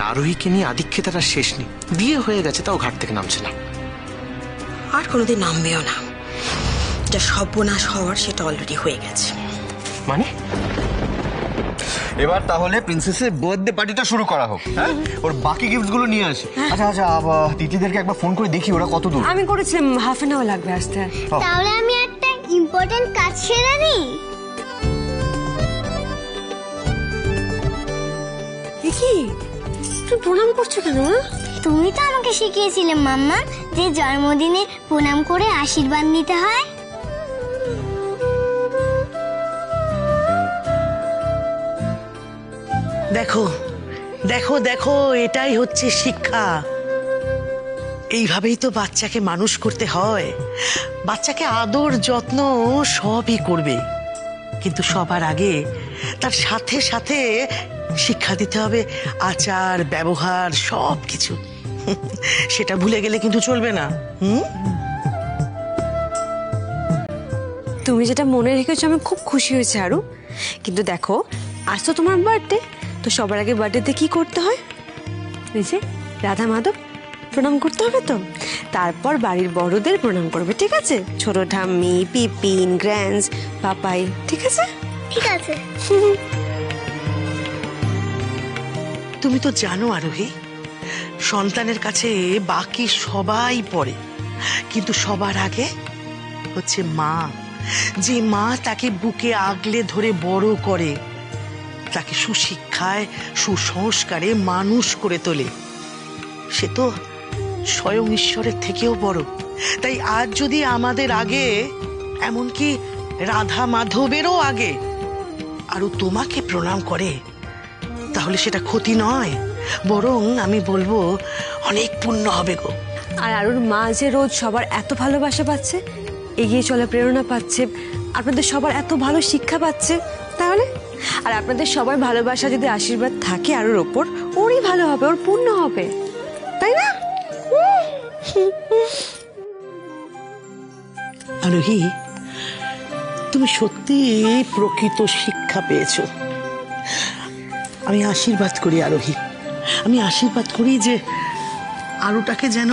আরোহীকে নিয়ে আদিক্ষেতার আর শেষ নেই। বিয়ে হয়ে গেছে, তাও ঘাট থেকে নামছে না। আর কোনোদিন নামবেও না। যা সর্বনাশ হওয়ার সেটা অলরেডি হয়ে গেছে। মানে এবার তাহলে প্রিন্সেসের বার্থডে পার্টিটা শুরু করা হোক। হ্যাঁ, ওর বাকি গিফটস গুলো নিয়ে আসি। আচ্ছা আচ্ছা, তিতলিদেরকে একবার ফোন করে দেখি ওরা কত দূর। আমি করেছিলাম, হাফ এন আওয়ার লাগবে আসতে। তাহলে আমি একটা ইম্পর্টেন্ট কাজ সেরে নিই। কি তুই প্রণাম করছো কেন? তুমি তো আমাকে শিখিয়েছিলে মাম্মা যে জন্মদিনে প্রণাম করে আশীর্বাদ নিতে হয়। দেখো দেখো দেখো, এটাই হচ্ছে শিক্ষা। এইভাবেই তো বাচ্চাকে মানুষ করতে হয়। বাচ্চাকে আদর যত্ন সবই করবে, কিন্তু সবার আগে তার সাথে সাথে শিক্ষা দিতে হবে আচার ব্যবহার সব কিছু। সেটা ভুলে গেলে কিন্তু চলবে না। তুমি যেটা মনে রেখেছো আমি খুব খুশি হয়েছি আরু। কিন্তু দেখো, আজ তো তোমার বার্থডে, তো সবার আগে বার্থডেতে কি করতে হয়? এই যে রাধা মাধব প্রণাম করতে হবে, তো তারপর বাড়ির বড়দের প্রণাম করবে, ঠিক আছে? ছোট ঠাম্মি, পিপিন, গ্র্যান্ডস, পাপাই, ঠিক আছে? ঠিক আছে। তুমি তো জানো আরোহী, সন্তানের কাছে বাকি সবাই পড়ে, কিন্তু সবার আগে হচ্ছে মা। যে মা তাকে বুকে আগলে ধরে বড় করে, তাকে সুশিক্ষায় সুসংস্কারে মানুষ করে তোলে, সে তো স্বয়ং ঈশ্বরের থেকেও বড়। তাই আজ যদি আমাদের আগে, এমনকি রাধা মাধবেরও আগে আরো তোমাকে প্রণাম করে, তাহলে সেটা ক্ষতি নয়, বরং আমি বলবো অনেক পুণ্য হবে গো। আর আরুর মা যে রোজ সবার এত ভালোবাসা পাচ্ছে, এগিয়ে চলার প্রেরণা পাচ্ছে, আপনাদের সবার এত ভালো শিক্ষা পাচ্ছে, তাহলে আর আপনাদের সবার ভালোবাসা যদি আশীর্বাদ থাকে আরুর ওপর, ওরই ভালো হবে, ওর পূর্ণ হবে, তাই না? আরোহী, তুমি সত্যি প্রকৃত শিক্ষা পেয়েছো। আমি আশীর্বাদ করি আরোহী, আমি আশীর্বাদ করি যে আরুটাকে যেন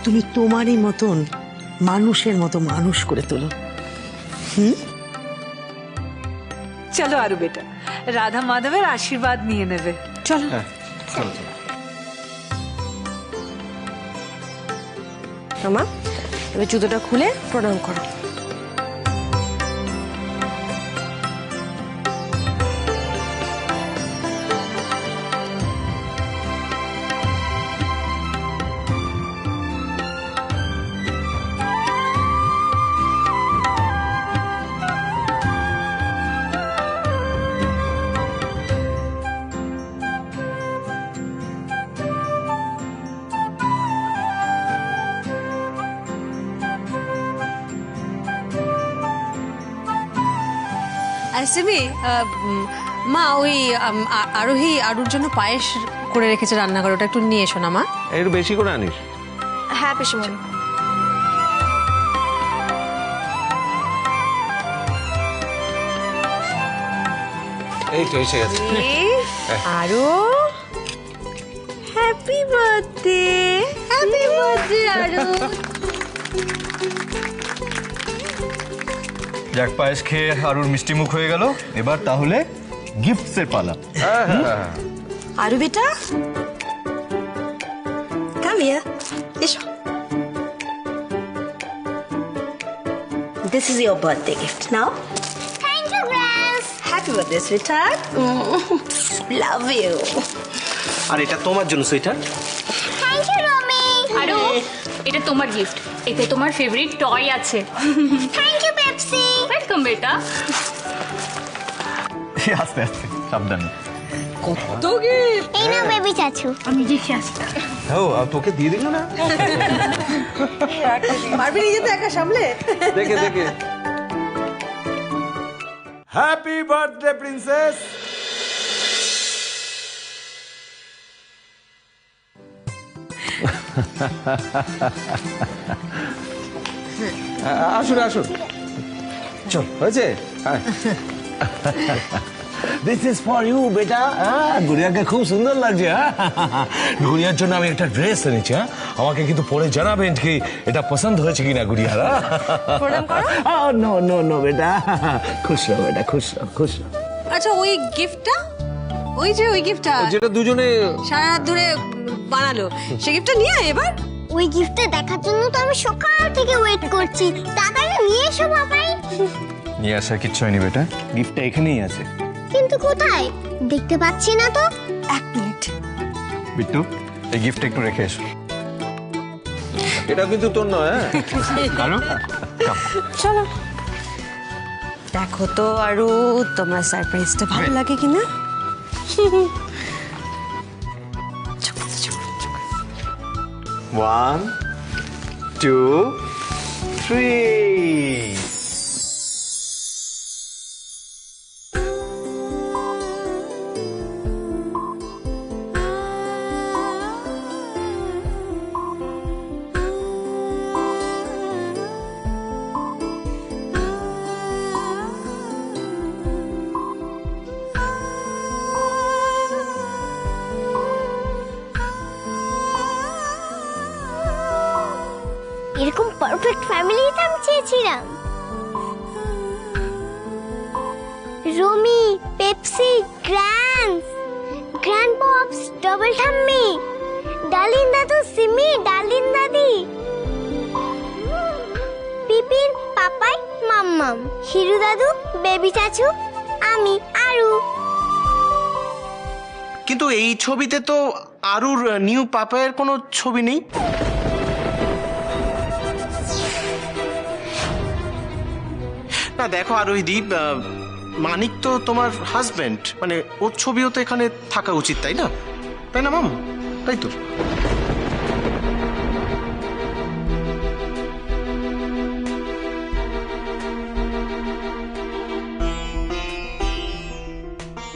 তুমি তোমারই মতন মানুষের মতো মানুষ করে তোলো। চলো আরু বেটা, রাধা মাধবের আশীর্বাদ নিয়ে নেবে। চলো। মামা, এবার জুতোটা খুলে প্রণাম করো। সিমি, মা ওই আরোহী আরুর জন্য পায়েস করে রেখেছে রান্নাঘর, ওটা একটু নিয়ে এসো না মা। একটু বেশি করে আনিস। হ্যাঁ পিসিমণি। এই তো এসে গেছে। আরু, হ্যাপি বার্থডে, হ্যাপি বার্থডে আরু। যাক, পায়েস খেয়ে আরুর মিষ্টি মুখ হয়ে গেল। এবার তাহলে গিফটসের পালা। আরু বেটা, কাম হিয়ার, এসো। This is your birthday gift. Now, thank you grands. happy birthday, sweetheart. Love you. আর এটা তোমার জন্য সুইটার। Thank you রমি। আরো এটা তোমার গিফট, এতে তোমার ফেভারিট টয় আছে। Thank you Pepsi. ওয়েলকাম বেটা। আস্তে আস্তে, সাবধানে। এই নাও বেবি চাচু। আমি দিচ্ছি আসতে। ও, তোকে দিয়ে দিল না? পারবি নিজে তো একা সামলে। দেখে দেখে। Happy birthday princess. আসুন আসুন, চল, হয়েছে? দিস ইজ ফর ইউ বেটা। গুড়িয়াকে খুব সুন্দর লাগছে। গুড়িয়ার জন্য আমি একটা ড্রেস এনেছি। আমাকে কিন্তু পরে জানাবেন কি এটা পছন্দ হয়েছে কিনা গুড়িয়ার। নো নো নো বেটা, খুশ রো বেটা, খুশ রো, খুশ রো। আচ্ছা ওই গিফটটা, ওই যে ওই গিফটটা যেটা দুজনে সারা রাত ধরে বানালো, সেই গিফটটা নিয়ে আয় এবার। ওই গিফটটা দেখার জন্য তো আমি সকাল থেকে ওয়েট করছি। তাড়াতাড়ি নিয়ে এসো বাবাই। নিয়ে আসার কিচ্ছু হয়নি বেটা, গিফটটা এখানেই আছে। কিন্তু কোথায় দেখতে পাচ্ছি না তো। এক মিনিট, বিট্টু এই গিফটটা একটু রেখে এসো। এটা কিন্তু তোর নয়। চলো দেখো তো আরো তোমার সারপ্রাইজটা ভালো লাগে কিনা। 1 2 3 এরকম পারফেক্ট ফ্যামিলি তো আমি চেয়েছিলাম। রমি, পেপসি, গ্র্যান্ড পপস, ডবল ঠাম্মি, ডালিন দাদু, সিমি, ডালিন দাদি, পিপিন, পাপাই, মাম্মাম, হিরু দাদু, বেবি চাচু, আমি আরু। কিন্তু এই ছবিতে তো আরুর নিউ পাপায়ের কোনো ছবি নেই। না দেখো আরোহীদীপ, মানিক তো তোমার হাজবেন্ড, মানে ওর ছবিও তো এখানে থাকা উচিত, তাই না? তাই না মাম? তাই তো।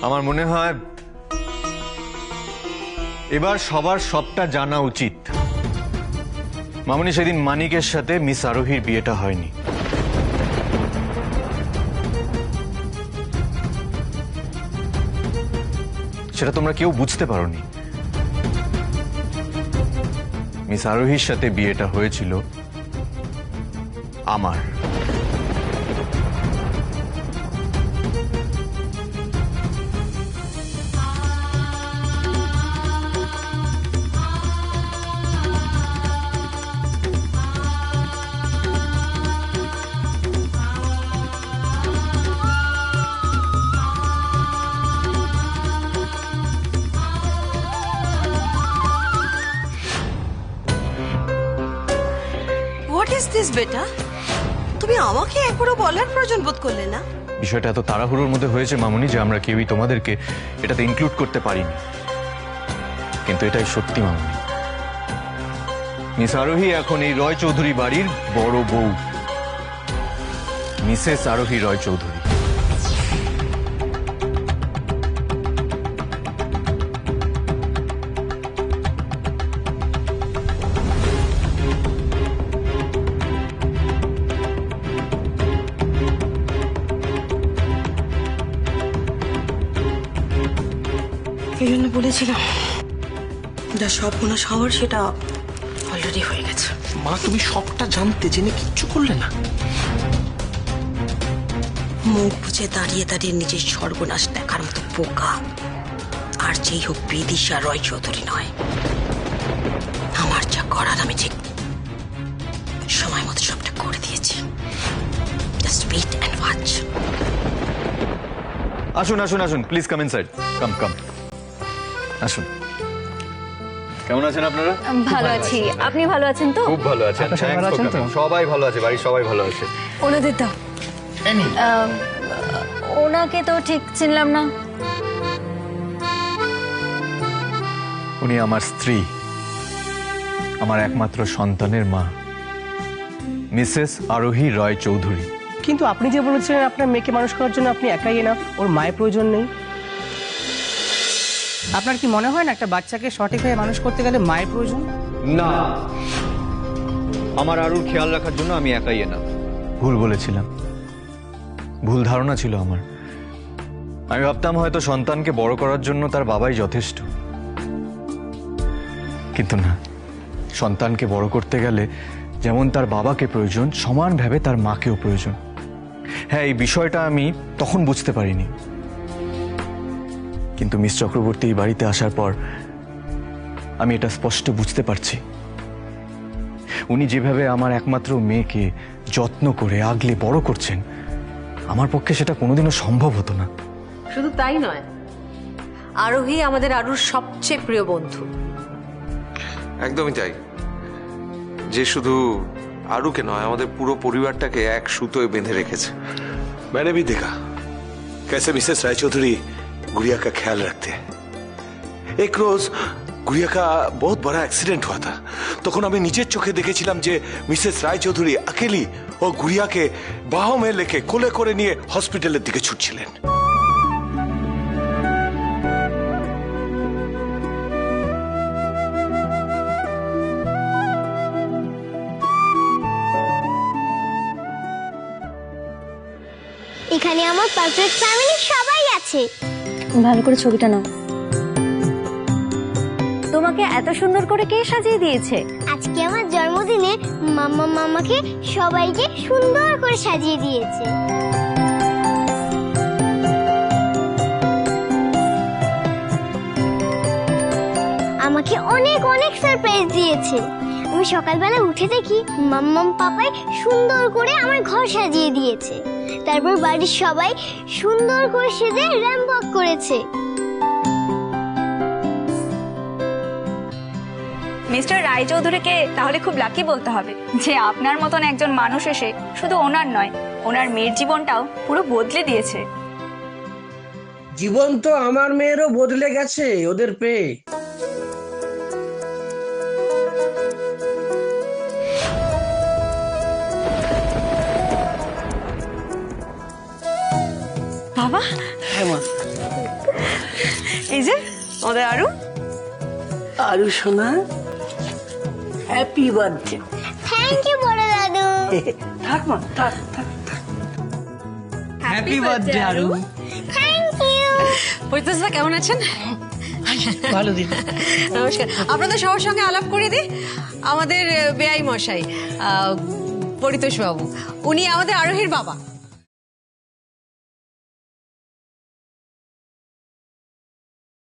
আমার মনে হয় এবার সবার সবটা জানা উচিত। মামনি, সেদিন মানিকের সাথে মিস আরোহীর বিয়েটা হয়নি। সেটা তোমরা কেউ বুঝতে পারোনি। মিস আরোহীর সাথে বিয়েটা হয়েছিল আমার। হোয়াট ইজ দিস বেটা? তুমি আমাকে একবারও বলার প্রয়োজন বোধ করলে না? বিষয়টা এত তাড়াহুড়োর মধ্যে হয়েছে মামনি যে আমরা কেউই তোমাদেরকে এটাতে ইনক্লুড করতে পারিনি। কিন্তু এটাই সত্যি মামনি, মিস আরোহী এখন এই রয় চৌধুরী বাড়ির বড় বউ, মিসেস আরোহী রয় চৌধুরী। এই জন্য বলেছিলাম যা সর্বনাশ হওয়ার সেটা অলরেডি হয়ে গেছে। মা তুমি সবটা জানতে জেনে কিচ্ছু করলে না। মুখ বুঝে দাঁড়িয়ে দাঁড়িয়ে নিজের সর্বনাশ দেখার মতো বোকা আর যেই হোক বিদিশা রয় চৌধুরী নয়। আমার যা করার আমি ঠিক সময় মতো সবটা করে দিয়েছি। Just wait and watch. আসুন আসুন আসুন, প্লিজ কাম ইনসাইড। কাম কাম, আসুন। কেমন আছেন আপনারা? ভালো আছি, আপনি ভালো আছেন তো? খুব ভালো আছেন, সবাই ভালো আছে, বাড়ির সবাই ভালো আছে। ওনাদের দাও। ওনাকে তো ঠিক চিনলাম না। উনি আমার স্ত্রী, আমার একমাত্র সন্তানের মা, মিসেস আরোহী রয় চৌধুরী। কিন্তু আপনি যে বলেছিলেন আপনার মেয়েকে মানুষ করার জন্য আপনি একাই এনাফ, ওর মায়ের প্রয়োজন নেই। আপনার কি মনে হয় না একটা বাচ্চাকে সঠিকভাবে মানুষ করতে গেলে মায়ের প্রয়োজন? না, আমার আরুর খেয়াল রাখার জন্য আমি একাই এনাফ। ভুল বলেছিলাম, ভুল ধারণা ছিল আমার। আমি ভাবতাম হয়তো সন্তানকে বড় করার জন্য তার বাবাই যথেষ্ট, কিন্তু না, সন্তানকে বড় করতে গেলে যেমন তার বাবাকে প্রয়োজন, সমানভাবে তার মাকেও প্রয়োজন। হ্যাঁ, এই বিষয়টা আমি তখন বুঝতে পারিনি, কিন্তু মিস চক্রবর্তী এই বাড়িতে আসার পর আমি এটা স্পষ্ট বুঝতে পারছি। উনি যেভাবে আমার একমাত্র মেয়েকে যত্ন করে আগলে বড় করছেন, আমার পক্ষে সেটা কোনোদিনও সম্ভব হতো না। শুধু তাই নয়, আরোহী আমাদের আরুর সবচেয়ে প্রিয় বন্ধু। একদমই তাই, যে শুধু আরুকে নয়, আমাদের পুরো পরিবারটাকে এক সুতোয় বেঁধে রেখেছে। मैंने भी देखा कैसे मिसेस रायचौधरी गुड़िया का ख्याल रखते हैं। एक रोज गुड़िया का बहुत बड़ा एक्सीडेंट हुआ था, তখন আমি নিজের চোখে দেখেছিলাম যে মিসেস রায়চৌধুরী একেলি ও গুড়িয়াকে বাহু में लेके কোলে করে নিয়ে হসপিটালের দিকে ছুটছিলেন। এখানে আমার পারফেক্ট ফ্যামিলি সবাই আছে। ভালো করে ছবিটা নাও। তোমাকে এত সুন্দর করে কে সাজিয়ে দিয়েছে? আজকে আমার জন্মদিনে মাম্মা মামাকে সবাইকে সুন্দর করে সাজিয়ে দিয়েছে। আমাকে অনেক অনেক সারপ্রাইজ দিয়েছে। আমি সকালবেলা উঠে দেখি মাম্মাম পাপাই সুন্দর করে আমার ঘর সাজিয়ে দিয়েছে। তারপর বাড়ির সবাই সুন্দর করে সেজে র্যাম্প ওয়াক করেছে। মিস্টার রায়চৌধুরীকে তাহলে খুব লাকি বলতে হবে যে আপনার মতন একজন মানুষ এসে শুধু ওনার নয়, ওনার মেয়ের জীবনটাও পুরো বদলে দিয়েছে। জীবন তো আমার মেয়েরও বদলে গেছে ওদের পেয়ে। বাবা, হ্যাঁ মা। এই যে ওদের আরু। আরু সোনা, হ্যাপি বার্থডে। থ্যাংক ইউ বড় দাদু। থাক মা, থাক থাক থাক। Happy birthday Aru. Thank you. পরিতোষদা কেমন আছেন? ভালো দিন। নমস্কার। আপনাদের সবার সঙ্গে আলাপ করে দিই, আমাদের বেআই মশাই পরিতোষ বাবু, উনি আমাদের আরোহীর বাবা।